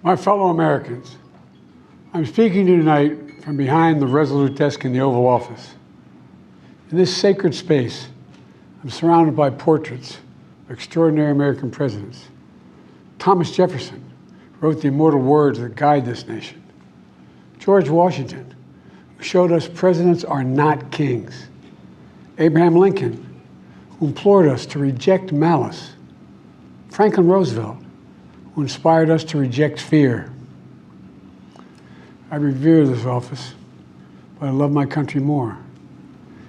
My fellow Americans, I'm speaking to you tonight from behind the resolute desk in the Oval Office. In this sacred space, I'm surrounded by portraits of extraordinary American presidents. Thomas Jefferson wrote the immortal words that guide this nation. George Washington, who showed us presidents are not kings. Abraham Lincoln, who implored us to reject malice. Franklin Roosevelt, who inspired us to reject fear. I revere this office, but I love my country more.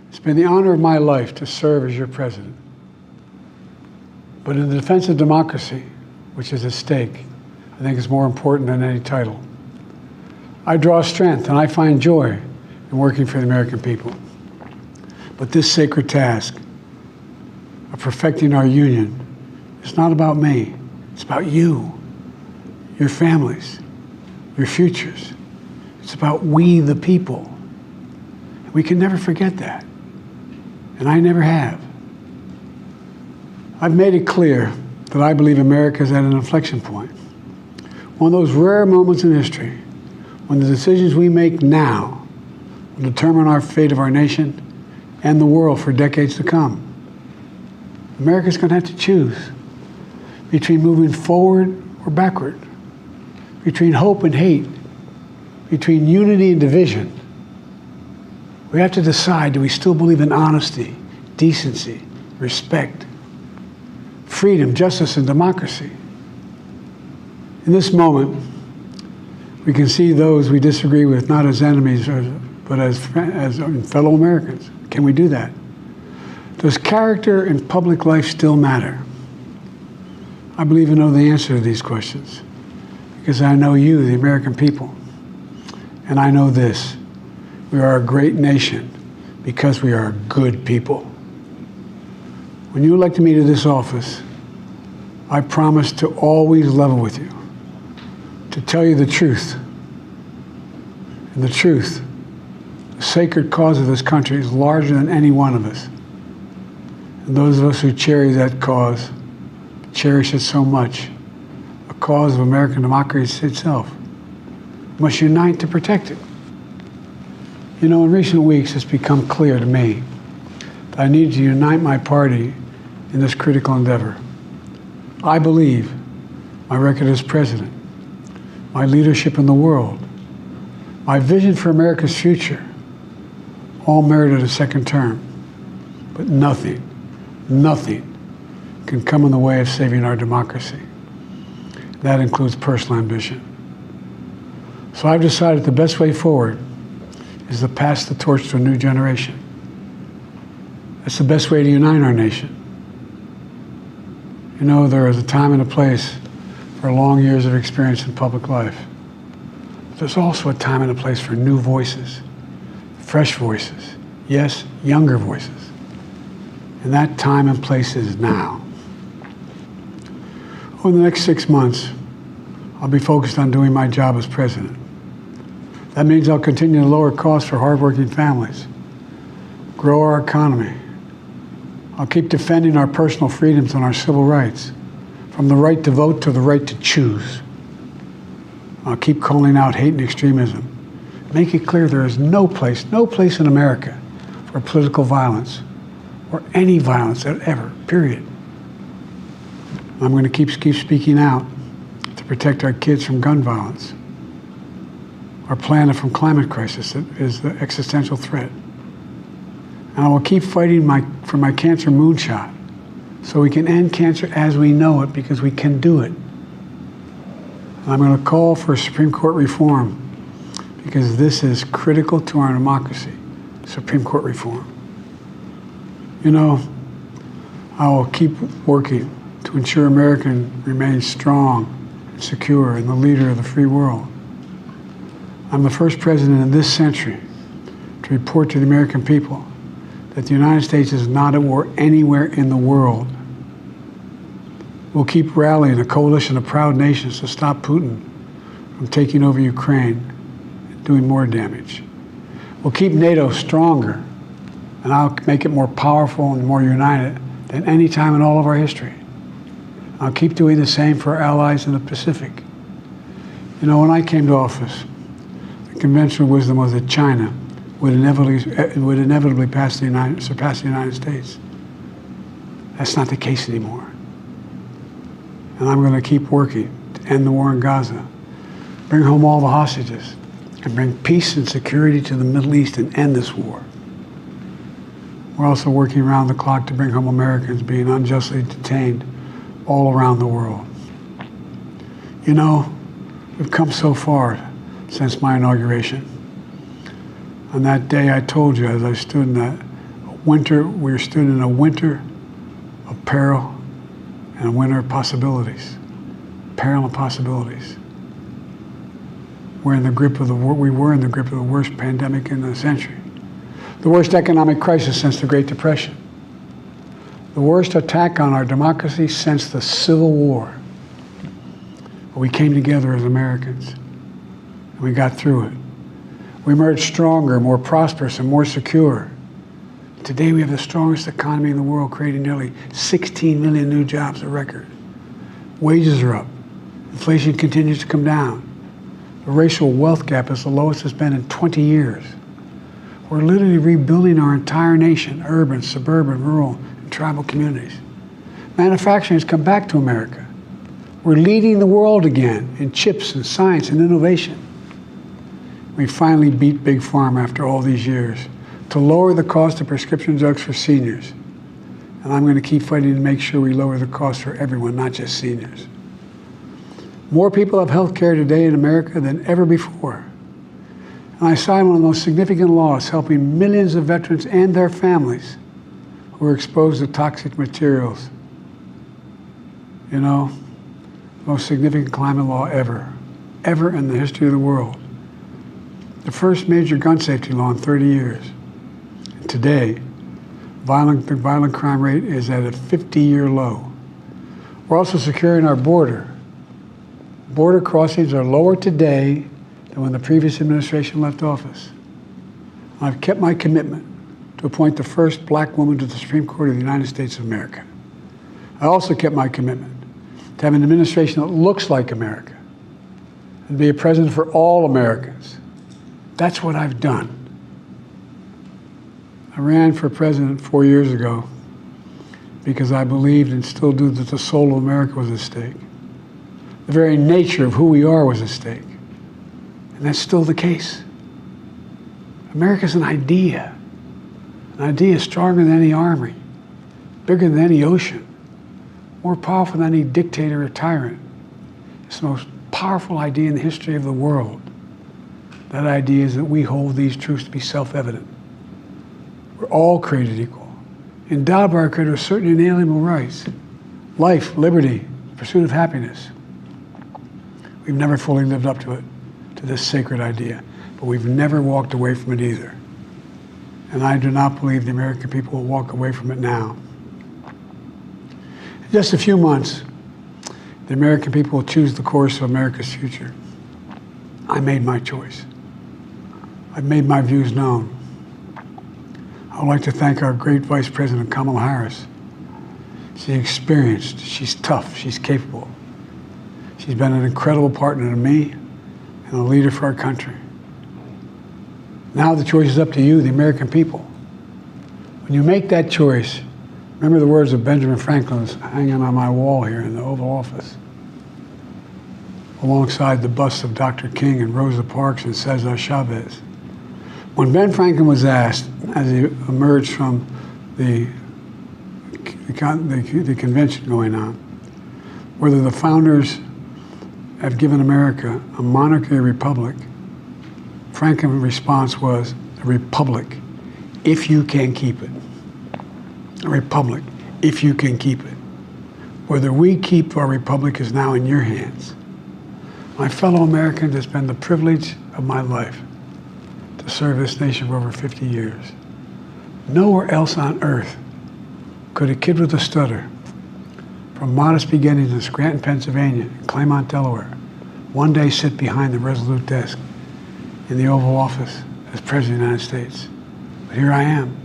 It's been the honor of my life to serve as your president. But in the defense of democracy, which is at stake, I think it's more important than any title. I draw strength and I find joy in working for the American people. But this sacred task of perfecting our union is not about me. It's about you, your families, your futures. It's about we, the people. We can never forget that. And I never have. I've made it clear that I believe America is at an inflection point. One of those rare moments in history when the decisions we make now will determine our fate of our nation and the world for decades to come. America's going to have to choose between moving forward or backward, between hope and hate, between unity and division. We have to decide, do we still believe in honesty, decency, respect, freedom, justice, and democracy? In this moment, we can see those we disagree with not as enemies, but as fellow Americans. Can we do that? Does character in public life still matter? I believe I know the answer to these questions because I know you, the American people. And I know this, we are a great nation because we are good people. When you elected me to this office, I promised to always level with you, to tell you the truth. And the truth, the sacred cause of this country is larger than any one of us. And those of us who cherish that cause, cherish it so much, a cause of American democracy itself, must unite to protect it. You know, in recent weeks, it's become clear to me that I need to unite my party in this critical endeavor. I believe my record as president, my leadership in the world, my vision for America's future, all merited a second term. But nothing can come in the way of saving our democracy. That includes personal ambition. So I've decided the best way forward is to pass the torch to a new generation. That's the best way to unite our nation. You know, there is a time and a place for long years of experience in public life. There's also a time and a place for new voices, fresh voices, yes, younger voices. And that time and place is now. Over the next 6 months, I'll be focused on doing my job as president. That means I'll continue to lower costs for hardworking families, grow our economy. I'll keep defending our personal freedoms and our civil rights, from the right to vote to the right to choose. I'll keep calling out hate and extremism. Make it clear there is no place in America for political violence or any violence ever, period. I'm going to keep speaking out to protect our kids from gun violence, our planet from climate crisis that is the existential threat. And I will keep fighting for my cancer moonshot so we can end cancer as we know it, because we can do it. And I'm going to call for Supreme Court reform because this is critical to our democracy, Supreme Court reform. You know, I will keep working to ensure America remains strong and secure and the leader of the free world. I'm the first president in this century to report to the American people that the United States is not at war anywhere in the world. We'll keep rallying a coalition of proud nations to stop Putin from taking over Ukraine and doing more damage. We'll keep NATO stronger, and I'll make it more powerful and more united than any time in all of our history. I'll keep doing the same for our allies in the Pacific. You know, when I came to office, the conventional wisdom was that China would inevitably surpass the United States. That's not the case anymore. And I'm going to keep working to end the war in Gaza, bring home all the hostages, and bring peace and security to the Middle East and end this war. We're also working around the clock to bring home Americans being unjustly detained all around the world. You know, we've come so far since my inauguration. On that day, I told you, as I stood in that winter, we stood in a winter of peril and a winter of possibilities. Peril and possibilities. We were in the grip of the worst pandemic in the century. The worst economic crisis since the Great Depression. The worst attack on our democracy since the Civil War. But we came together as Americans, and we got through it. We emerged stronger, more prosperous, and more secure. Today we have the strongest economy in the world, creating nearly 16 million new jobs, a record. Wages are up. Inflation continues to come down. The racial wealth gap is the lowest it's been in 20 years. We're literally rebuilding our entire nation, urban, suburban, rural, and tribal communities. Manufacturing has come back to America. We're leading the world again in chips and science and innovation. We finally beat Big Pharma after all these years to lower the cost of prescription drugs for seniors. And I'm going to keep fighting to make sure we lower the cost for everyone, not just seniors. More people have health care today in America than ever before. And I signed one of the most significant laws helping millions of veterans and their families who were exposed to toxic materials. You know, most significant climate law ever in the history of the world. The first major gun safety law in 30 years. And today, the violent crime rate is at a 50-year low. We're also securing our border. Border crossings are lower today than when the previous administration left office. I've kept my commitment to appoint the first black woman to the Supreme Court of the United States of America. I also kept my commitment to have an administration that looks like America and be a president for all Americans. That's what I've done. I ran for president 4 years ago because I believed and still do that the soul of America was at stake. The very nature of who we are was at stake. And that's still the case. America's an idea. An idea stronger than any army, bigger than any ocean, more powerful than any dictator or tyrant. It's the most powerful idea in the history of the world. That idea is that we hold these truths to be self-evident. We're all created equal, endowed by our Creator with certain inalienable rights: life, liberty, pursuit of happiness. We've never fully lived up to it, to this sacred idea, but we've never walked away from it either. And I do not believe the American people will walk away from it now. In just a few months, the American people will choose the course of America's future. I made my choice. I've made my views known. I would like to thank our great Vice President Kamala Harris. She's experienced, she's tough, she's capable. She's been an incredible partner to me and a leader for our country. Now the choice is up to you, the American people. When you make that choice, remember the words of Benjamin Franklin hanging on my wall here in the Oval Office, alongside the busts of Dr. King and Rosa Parks and Cesar Chavez. When Ben Franklin was asked, as he emerged from the convention going on, whether the founders have given America a monarchy or republic, Franklin's response was, a republic, if you can keep it. A republic, if you can keep it. Whether we keep our republic is now in your hands. My fellow Americans, it's been the privilege of my life to serve this nation for over 50 years. Nowhere else on earth could a kid with a stutter, from modest beginnings in Scranton, Pennsylvania, and Claymont, Delaware, one day sit behind the resolute desk in the Oval Office as President of the United States. But here I am.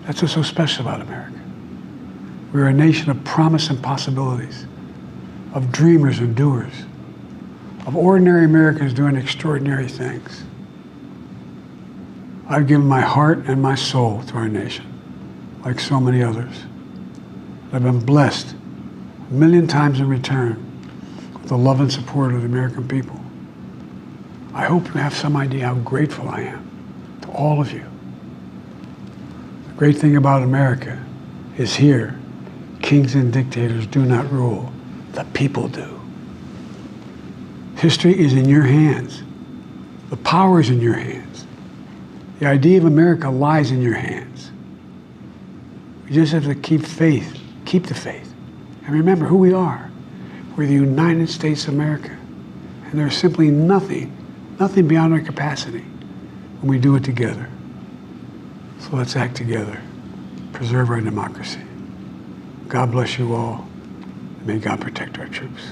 That's what's so special about America. We're a nation of promise and possibilities, of dreamers and doers, of ordinary Americans doing extraordinary things. I've given my heart and my soul to our nation, like so many others. I've been blessed a million times in return with the love and support of the American people. I hope you have some idea how grateful I am to all of you. The great thing about America is here, kings and dictators do not rule, the people do. History is in your hands. The power is in your hands. The idea of America lies in your hands. We just have to keep faith, keep the faith, and remember who we are. We're the United States of America, and there's simply nothing beyond our capacity when we do it together. So let's act together, preserve our democracy. God bless you all, and may God protect our troops.